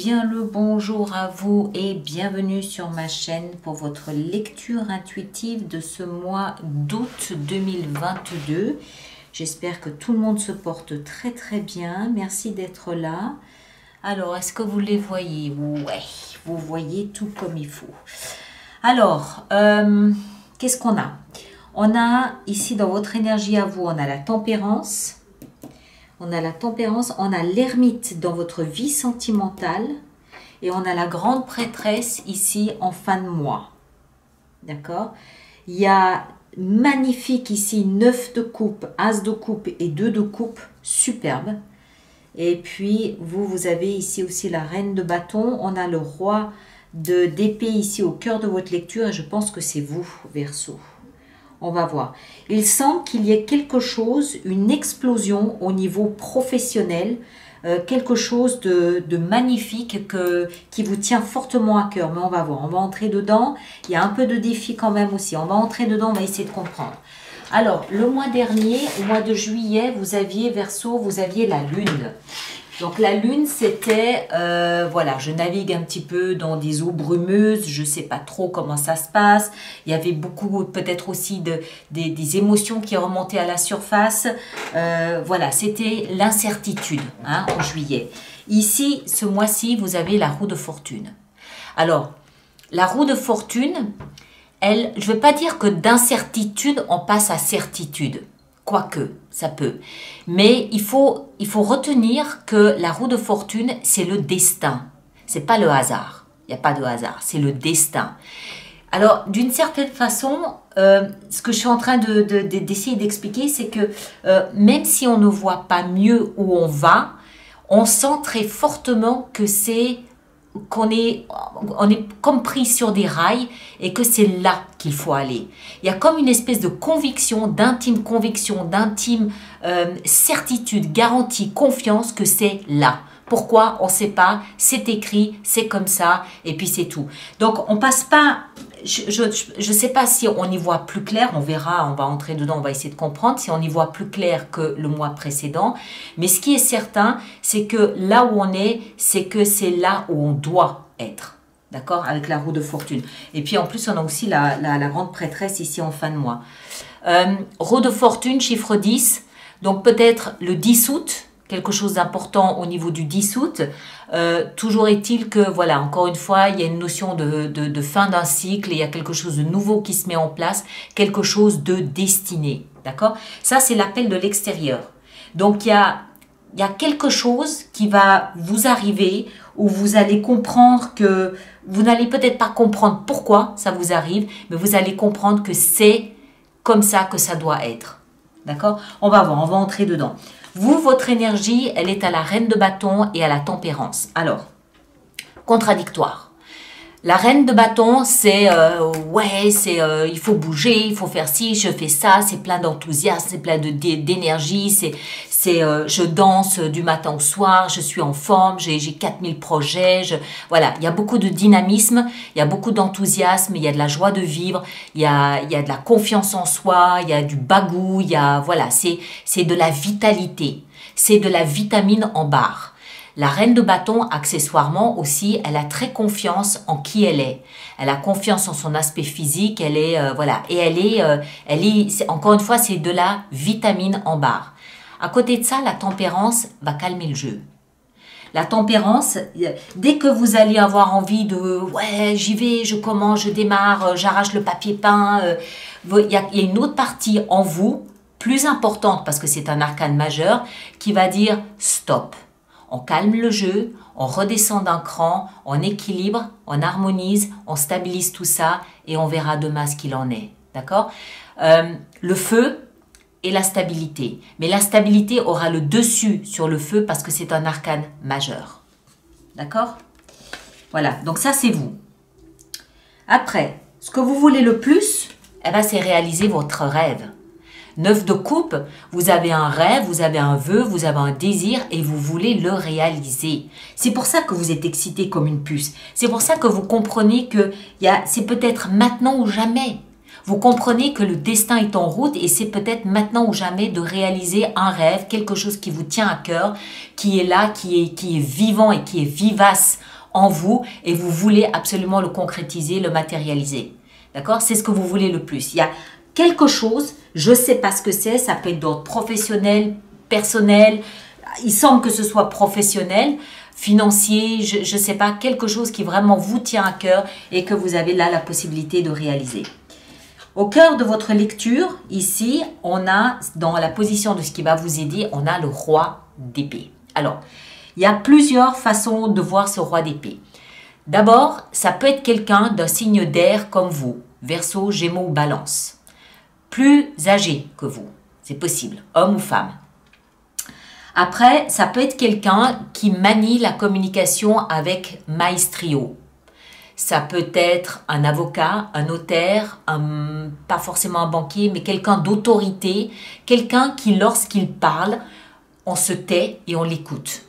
bien le bonjour à vous et bienvenue sur ma chaîne pour votre lecture intuitive de ce mois d'août 2022. J'espère que tout le monde se porte très très bien. Merci d'être là. Alors, est-ce que vous les voyez? Ouais, vous voyez tout comme il faut. Alors, qu'est-ce qu'on a? On a ici dans votre énergie à vous, on a la tempérance. On a la tempérance, on a l'ermite dans votre vie sentimentale et on a la grande prêtresse ici en fin de mois. D'accord? Il y a magnifique ici 9 de coupe, as de coupe et 2 de coupe, superbe. Et puis vous avez ici aussi la reine de bâton, on a le roi d'épée ici au cœur de votre lecture et je pense que c'est vous, Verseau. On va voir. Il semble qu'il y ait quelque chose, une explosion au niveau professionnel, quelque chose de magnifique qui vous tient fortement à cœur. Mais on va voir, on va entrer dedans. Il y a un peu de défi quand même aussi. On va entrer dedans, on va essayer de comprendre. Alors, le mois dernier, au mois de juillet, vous aviez, Verseau, vous aviez la lune. Donc la lune, c'était, voilà, je navigue un petit peu dans des eaux brumeuses, je ne sais pas trop comment ça se passe. Il y avait beaucoup, peut-être aussi des émotions qui remontaient à la surface. Voilà, c'était l'incertitude hein, en juillet. Ici, ce mois-ci, vous avez la roue de fortune. Alors, la roue de fortune, elle, je ne veux pas dire que d'incertitude, on passe à certitude. Quoique, ça peut. Mais il faut retenir que la roue de fortune, c'est le destin. C'est pas le hasard. Il n'y a pas de hasard. C'est le destin. Alors, d'une certaine façon, ce que je suis en train d'essayer d'expliquer, c'est que même si on ne voit pas mieux où on va, on sent très fortement que c'est on est comme pris sur des rails et que c'est là qu'il faut aller. Il y a comme une espèce de conviction, d'intime certitude, garantie, confiance que c'est là. Pourquoi? On ne sait pas, c'est écrit, c'est comme ça et puis c'est tout. Donc on passe pas, je ne sais pas si on y voit plus clair, on verra, on va entrer dedans, on va essayer de comprendre si on y voit plus clair que le mois précédent. Mais ce qui est certain, c'est que là où on est, c'est que c'est là où on doit être. D'accord? Avec la roue de fortune. Et puis en plus, on a aussi la grande prêtresse ici en fin de mois. Roue de fortune, chiffre 10. Donc peut-être le 10 août, quelque chose d'important au niveau du 10 août. Toujours est-il que, voilà, encore une fois, il y a une notion de fin d'un cycle, il y a quelque chose de nouveau qui se met en place, quelque chose de destiné. D'accord? Ça, c'est l'appel de l'extérieur. Donc, il y a quelque chose qui va vous arriver où vous allez comprendre que vous n'allez peut-être pas comprendre pourquoi ça vous arrive, mais vous allez comprendre que c'est comme ça que ça doit être. D'accord? On va voir, on va entrer dedans. Vous, votre énergie, elle est à la reine de bâton et à la tempérance. Alors, contradictoire. La reine de bâton, c'est ouais, c'est il faut bouger, il faut faire ci, je fais ça, c'est plein d'enthousiasme, c'est plein d'énergie, c'est je danse du matin au soir, je suis en forme, j'ai 4000 projets, voilà, il y a beaucoup de dynamisme, il y a beaucoup d'enthousiasme, il y a de la joie de vivre, il y a de la confiance en soi, il y a du bagou, il y a voilà, c'est de la vitalité, c'est de la vitamine en barre. La reine de bâton, accessoirement aussi, elle a très confiance en qui elle est. Elle a confiance en son aspect physique, elle est, voilà, et elle est, encore une fois, c'est de la vitamine en barre. À côté de ça, la tempérance va calmer le jeu. La tempérance, dès que vous allez avoir envie de, ouais, j'y vais, je commence, je démarre, j'arrache le papier peint, il y a une autre partie en vous, plus importante parce que c'est un arcane majeur, qui va dire stop. On calme le jeu, on redescend d'un cran, on équilibre, on harmonise, on stabilise tout ça et on verra demain ce qu'il en est. D'accord? Le feu et la stabilité. Mais la stabilité aura le dessus sur le feu parce que c'est un arcane majeur. D'accord? Voilà, donc ça c'est vous. Après, ce que vous voulez le plus, eh ben, c'est réaliser votre rêve. 9 de coupe, vous avez un rêve, vous avez un vœu, vous avez un désir et vous voulez le réaliser. C'est pour ça que vous êtes excité comme une puce. C'est pour ça que vous comprenez que c'est peut-être maintenant ou jamais. Vous comprenez que le destin est en route et c'est peut-être maintenant ou jamais de réaliser un rêve, quelque chose qui vous tient à cœur, qui est là, qui est vivant et qui est vivace en vous et vous voulez absolument le concrétiser, le matérialiser. D'accord? C'est ce que vous voulez le plus. Il y a quelque chose, je ne sais pas ce que c'est, ça peut être d'ordre professionnel, personnel, il semble que ce soit professionnel, financier, je ne sais pas, quelque chose qui vraiment vous tient à cœur et que vous avez là la possibilité de réaliser. Au cœur de votre lecture, ici, on a, dans la position de ce qui va vous aider, on a le roi d'épée. Alors, il y a plusieurs façons de voir ce roi d'épée. D'abord, ça peut être quelqu'un d'un signe d'air comme vous, Verseau, Gémeaux ou Balance. Plus âgé que vous, c'est possible, homme ou femme. Après, ça peut être quelqu'un qui manie la communication avec maestrio. Ça peut être un avocat, un notaire, pas forcément un banquier, mais quelqu'un d'autorité, quelqu'un qui, lorsqu'il parle, on se tait et on l'écoute.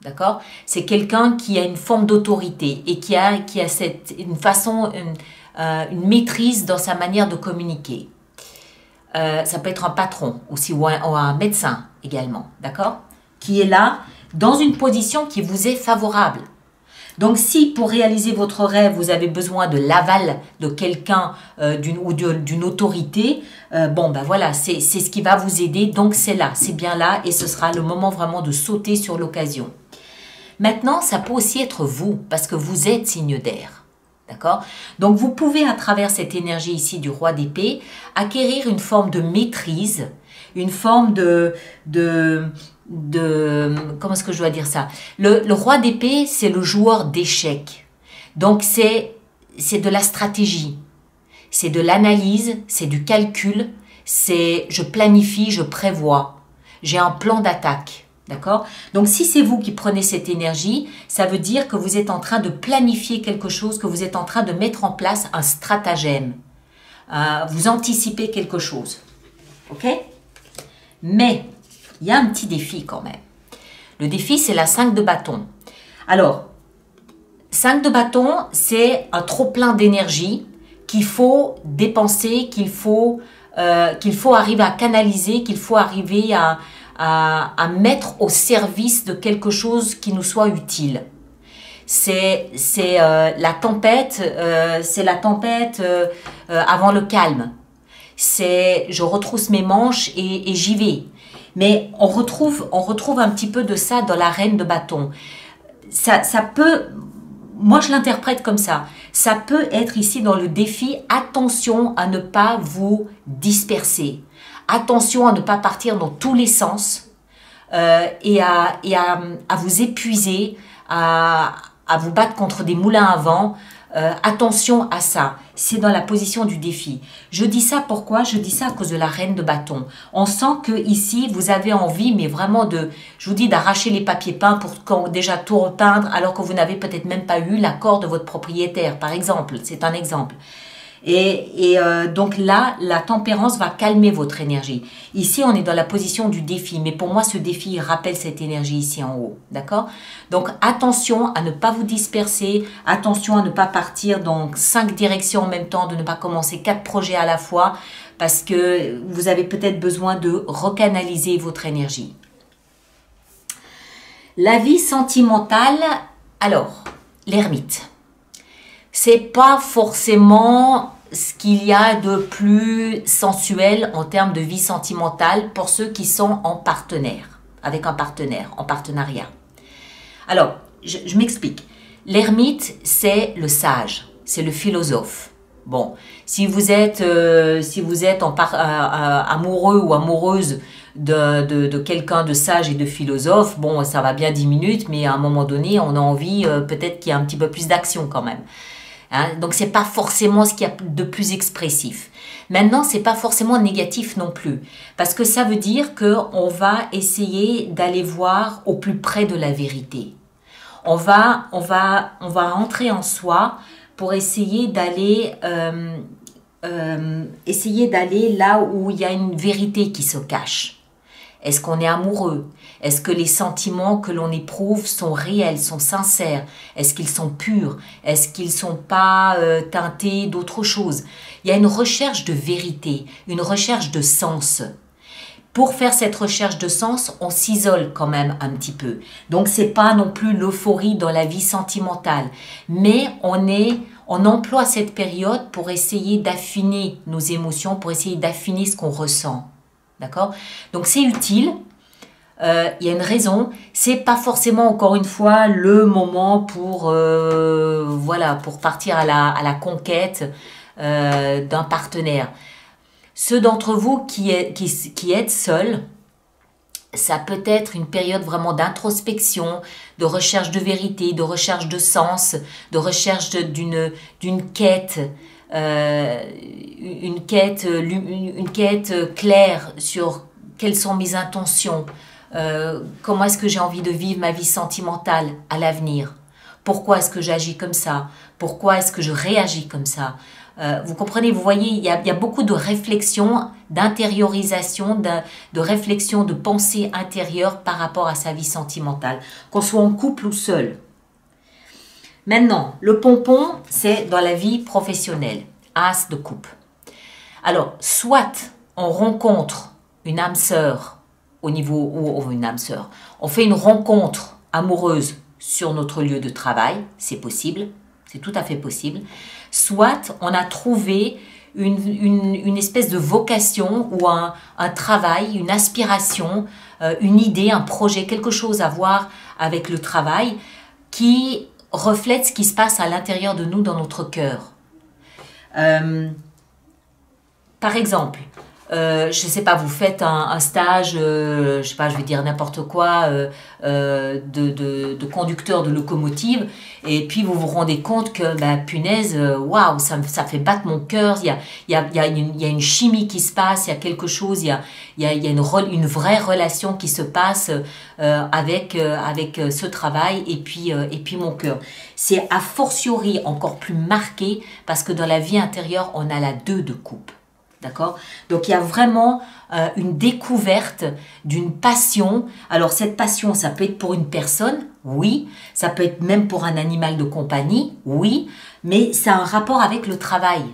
D'accord? C'est quelqu'un qui a une forme d'autorité et qui a une maîtrise dans sa manière de communiquer. Ça peut être un patron aussi ou un médecin également, d'accord? Qui est là dans une position qui vous est favorable. Donc si pour réaliser votre rêve, vous avez besoin de l'aval de quelqu'un d'une autorité, bon ben voilà, c'est ce qui va vous aider, donc c'est là, c'est bien là et ce sera le moment vraiment de sauter sur l'occasion. Maintenant, ça peut aussi être vous, parce que vous êtes signe d'air. D'accord? Donc, vous pouvez, à travers cette énergie ici du roi d'épée, acquérir une forme de maîtrise, une forme comment est-ce que je dois dire ça? Le roi d'épée, c'est le joueur d'échecs. Donc, c'est de la stratégie, c'est de l'analyse, c'est du calcul, c'est je planifie, je prévois, j'ai un plan d'attaque. D'accord? Donc, si c'est vous qui prenez cette énergie, ça veut dire que vous êtes en train de planifier quelque chose, que vous êtes en train de mettre en place un stratagème. Vous anticipez quelque chose. OK? Mais, il y a un petit défi quand même. Le défi, c'est la 5 de bâton. Alors, 5 de bâton, c'est un trop-plein d'énergie qu'il faut dépenser, qu'il faut arriver à canaliser, qu'il faut arriver à mettre au service de quelque chose qui nous soit utile. C'est la tempête avant le calme. C'est je retrousse mes manches et j'y vais. Mais on retrouve un petit peu de ça dans la reine de bâton. Ça peut, moi je l'interprète comme ça. Ça peut être ici dans le défi, attention à ne pas vous disperser. Attention à ne pas partir dans tous les sens et à vous épuiser, à vous battre contre des moulins à vent. Attention à ça. C'est dans la position du défi. Je dis ça pourquoi? Je dis ça à cause de la reine de bâton. On sent que ici vous avez envie, mais vraiment je vous dis d'arracher les papiers peints pour déjà tout repeindre, alors que vous n'avez peut-être même pas eu l'accord de votre propriétaire, par exemple. C'est un exemple. Donc là, la tempérance va calmer votre énergie. Ici, on est dans la position du défi. Mais pour moi, ce défi rappelle cette énergie ici en haut. D'accord? Donc, attention à ne pas vous disperser. Attention à ne pas partir dans 5 directions en même temps. De ne pas commencer 4 projets à la fois. Parce que vous avez peut-être besoin de recanaliser votre énergie. La vie sentimentale. Alors, l'ermite. C'est pas forcément ce qu'il y a de plus sensuel en termes de vie sentimentale pour ceux qui sont en partenaire, avec un partenaire, en partenariat. Alors, je m'explique. L'ermite, c'est le sage, c'est le philosophe. Bon, si vous êtes amoureux ou amoureuse de quelqu'un de sage et de philosophe, bon, ça va bien 10 minutes, mais à un moment donné, on a envie peut-être qu'il y a un petit peu plus d'action quand même. Hein? Donc, c'est pas forcément ce qu'il y a de plus expressif. Maintenant, c'est pas forcément négatif non plus, parce que ça veut dire qu'on va essayer d'aller voir au plus près de la vérité. On va entrer en soi pour essayer d'aller là où il y a une vérité qui se cache. Est-ce qu'on est amoureux? Est-ce que les sentiments que l'on éprouve sont réels, sont sincères? Est-ce qu'ils sont purs? Est-ce qu'ils ne sont pas teintés d'autre chose? Il y a une recherche de vérité, une recherche de sens. pour faire cette recherche de sens, on s'isole quand même un petit peu. Donc, c'est pas non plus l'euphorie dans la vie sentimentale. Mais on emploie cette période pour essayer d'affiner nos émotions, pour essayer d'affiner ce qu'on ressent. D'accord? Donc, c'est utile. Il y a une raison. C'est pas forcément, encore une fois, le moment pour, voilà, pour partir à la conquête d'un partenaire. Ceux d'entre vous qui êtes seuls, ça peut être une période vraiment d'introspection, de recherche de vérité, de recherche de sens, de recherche d'une quête, une quête claire sur quelles sont mes intentions, comment est-ce que j'ai envie de vivre ma vie sentimentale à l'avenir, pourquoi est-ce que j'agis comme ça, pourquoi est-ce que je réagis comme ça. Vous comprenez, vous voyez, il y a beaucoup de réflexion, d'intériorisation, de réflexion, de pensée intérieure par rapport à sa vie sentimentale, qu'on soit en couple ou seul. Maintenant, le pompon, c'est dans la vie professionnelle, as de coupe. Alors, soit on rencontre une âme sœur au niveau, ou une âme sœur, on fait une rencontre amoureuse sur notre lieu de travail, c'est possible, c'est tout à fait possible. Soit on a trouvé une espèce de vocation ou un travail, une aspiration, une idée, un projet, quelque chose à voir avec le travail qui reflète ce qui se passe à l'intérieur de nous, dans notre cœur. Par exemple, je ne sais pas, vous faites un stage, je sais pas, je vais dire n'importe quoi, de conducteur de locomotive, et puis vous vous rendez compte que, bah, punaise, waouh, ça fait battre mon cœur, il y a une chimie qui se passe, il y a quelque chose, il y a une vraie relation qui se passe avec ce travail et puis mon cœur. C'est a fortiori encore plus marqué parce que dans la vie intérieure, on a la 2 de coupe. D'accord? Donc, il y a vraiment une découverte d'une passion. Alors, cette passion, ça peut être pour une personne, oui. Ça peut être même pour un animal de compagnie, oui. Mais ça a un rapport avec le travail.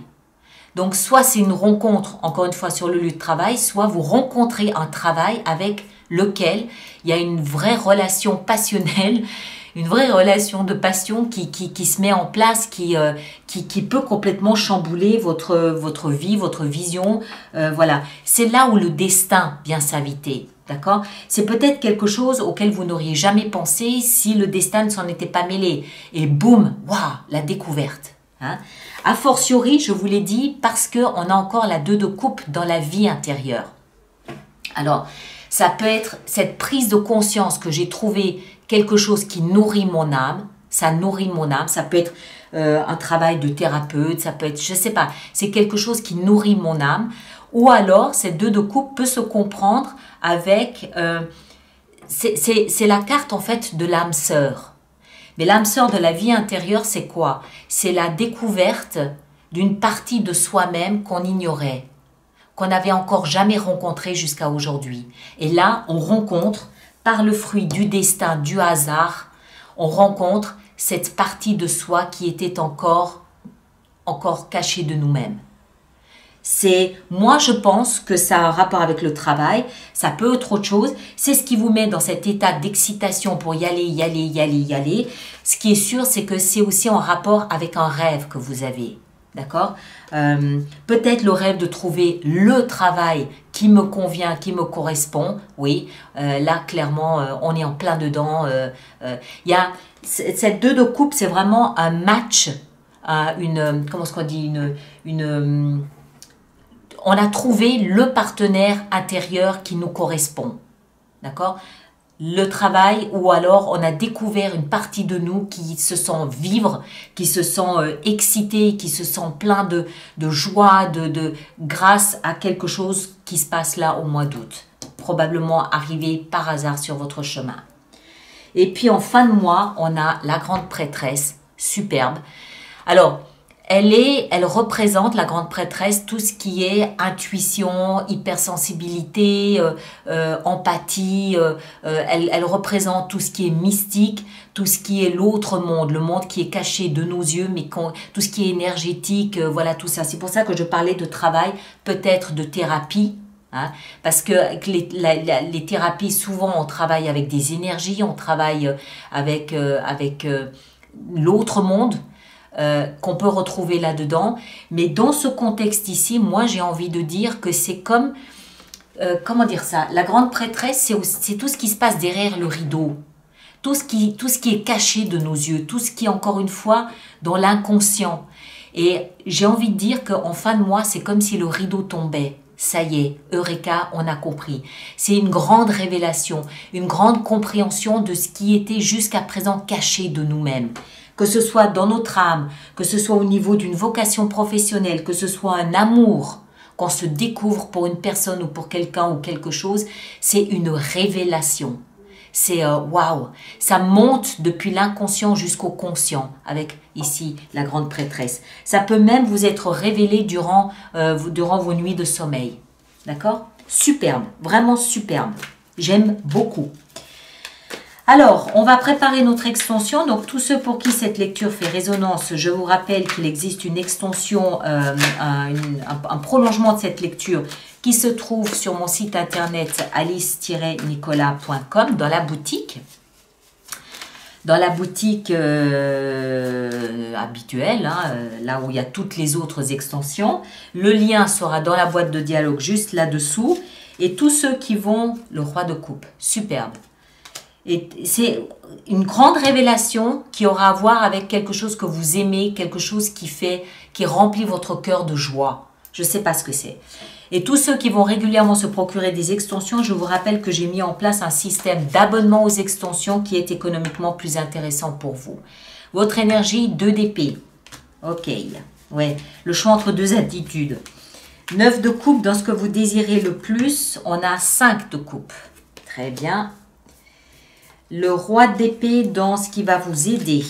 Donc, soit c'est une rencontre, encore une fois, sur le lieu de travail, soit vous rencontrez un travail avec lequel il y a une vraie relation passionnelle, une vraie relation de passion qui se met en place, qui peut complètement chambouler votre vie, votre vision. Voilà, c'est là où le destin vient s'inviter. D'accord? C'est peut-être quelque chose auquel vous n'auriez jamais pensé si le destin ne s'en était pas mêlé. Et boum, waouh, la découverte. Hein? A fortiori, je vous l'ai dit, parce qu'on a encore la 2 de coupe dans la vie intérieure. Alors, ça peut être cette prise de conscience que j'ai trouvé quelque chose qui nourrit mon âme, ça nourrit mon âme, ça peut être un travail de thérapeute, ça peut être, je sais pas, c'est quelque chose qui nourrit mon âme, ou alors cette 2 de coupe peut se comprendre avec, c'est la carte en fait de l'âme sœur. Mais l'âme sœur de la vie intérieure, c'est quoi? C'est la découverte d'une partie de soi-même qu'on ignorait, qu'on n'avait encore jamais rencontrée jusqu'à aujourd'hui. Et là, on rencontre, par le fruit du destin, du hasard, on rencontre cette partie de soi qui était encore cachée de nous-mêmes. Moi, je pense que ça a un rapport avec le travail, ça peut être autre chose. C'est ce qui vous met dans cet état d'excitation pour y aller, y aller, y aller, y aller. Ce qui est sûr, c'est que c'est aussi en rapport avec un rêve que vous avez. D'accord? Peut-être le rêve de trouver le travail qui me convient, qui me correspond. Oui, là, clairement, on est en plein dedans. Cette 2 de coupe, c'est vraiment un match, comment est-ce qu'on dit, on a trouvé le partenaire intérieur qui nous correspond. D'accord? Le travail, ou alors on a découvert une partie de nous qui se sent vivre, qui se sent excité, qui se sent plein de joie, grâce à quelque chose qui se passe là au mois d'août. Probablement arrivé par hasard sur votre chemin. Et puis en fin de mois, on a la grande prêtresse, superbe. Alors, elle représente, la grande prêtresse, tout ce qui est intuition, hypersensibilité, empathie. Elle représente tout ce qui est mystique, tout ce qui est l'autre monde, le monde qui est caché de nos yeux, mais tout ce qui est énergétique, voilà tout ça. C'est pour ça que je parlais de travail, peut-être de thérapie, Hein, parce que avec les thérapies, souvent, on travaille avec des énergies, on travaille avec l'autre monde qu'on peut retrouver là-dedans. Mais dans ce contexte ici, moi, j'ai envie de dire que c'est comme, comment dire ça, la grande prêtresse, c'est tout ce qui se passe derrière le rideau. Tout ce qui est caché de nos yeux, tout ce qui est encore une fois dans l'inconscient. Et j'ai envie de dire qu'en fin de mois, c'est comme si le rideau tombait. Ça y est, Eureka, on a compris. C'est une grande révélation, une grande compréhension de ce qui était jusqu'à présent caché de nous-mêmes. Que ce soit dans notre âme, que ce soit au niveau d'une vocation professionnelle, que ce soit un amour qu'on se découvre pour une personne ou pour quelqu'un ou quelque chose, c'est une révélation. C'est waouh, ça monte depuis l'inconscient jusqu'au conscient avec ici la grande prêtresse. Ça peut même vous être révélé durant vos nuits de sommeil. D'accord? Superbe, vraiment superbe. J'aime beaucoup. Alors, on va préparer notre extension. Donc, tous ceux pour qui cette lecture fait résonance, je vous rappelle qu'il existe une extension, un prolongement de cette lecture qui se trouve sur mon site internet alice-nicolas.com dans la boutique. Dans la boutique habituelle, hein, là où il y a toutes les autres extensions. Le lien sera dans la boîte de dialogue juste là-dessous. Et tous ceux qui vont, le roi de coupe, superbe. Et c'est une grande révélation qui aura à voir avec quelque chose que vous aimez, quelque chose qui remplit votre cœur de joie. Je ne sais pas ce que c'est. Et tous ceux qui vont régulièrement se procurer des extensions, je vous rappelle que j'ai mis en place un système d'abonnement aux extensions qui est économiquement plus intéressant pour vous. Votre énergie, 2 d'épée. Ok. Ouais. Le choix entre 2 attitudes. 9 de coupe dans ce que vous désirez le plus. On a 5 de coupe. Très bien. Le roi d'épée dans ce qui va vous aider.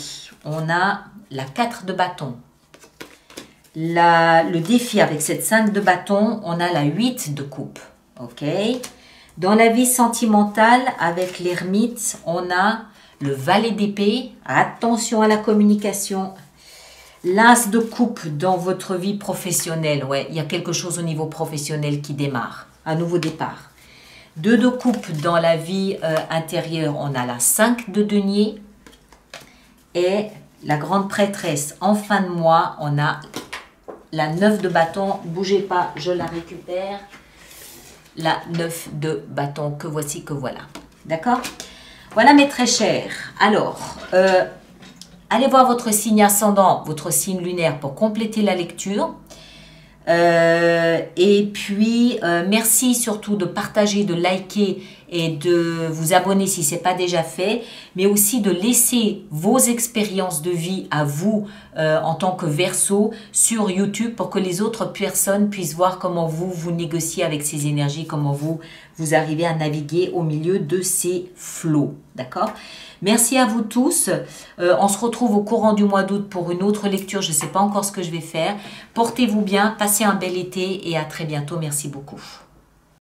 On a la 4 de bâton. Le défi avec cette 5 de bâton, on a la 8 de coupe. Ok. Dans la vie sentimentale, avec l'ermite, on a le valet d'épée. Attention à la communication. L'as de coupe dans votre vie professionnelle. Ouais, il y a quelque chose au niveau professionnel qui démarre. Un nouveau départ. 2 de coupe dans la vie intérieure, on a la 5 de denier. Et la grande prêtresse, en fin de mois, on a la 9 de bâton. Bougez pas, je la récupère. La 9 de bâton, que voici, que voilà. D'accord? Voilà mes très chers. Alors, allez voir votre signe ascendant, votre signe lunaire pour compléter la lecture. Et puis, merci surtout de partager, de liker et de vous abonner si ce n'est pas déjà fait, mais aussi de laisser vos expériences de vie à vous en tant que Verseau sur YouTube pour que les autres personnes puissent voir comment vous négociez avec ces énergies, comment vous arrivez à naviguer au milieu de ces flots. D'accord ? Merci à vous tous. On se retrouve au courant du mois d'août pour une autre lecture. Je ne sais pas encore ce que je vais faire. Portez-vous bien, passez un bel été et à très bientôt. Merci beaucoup.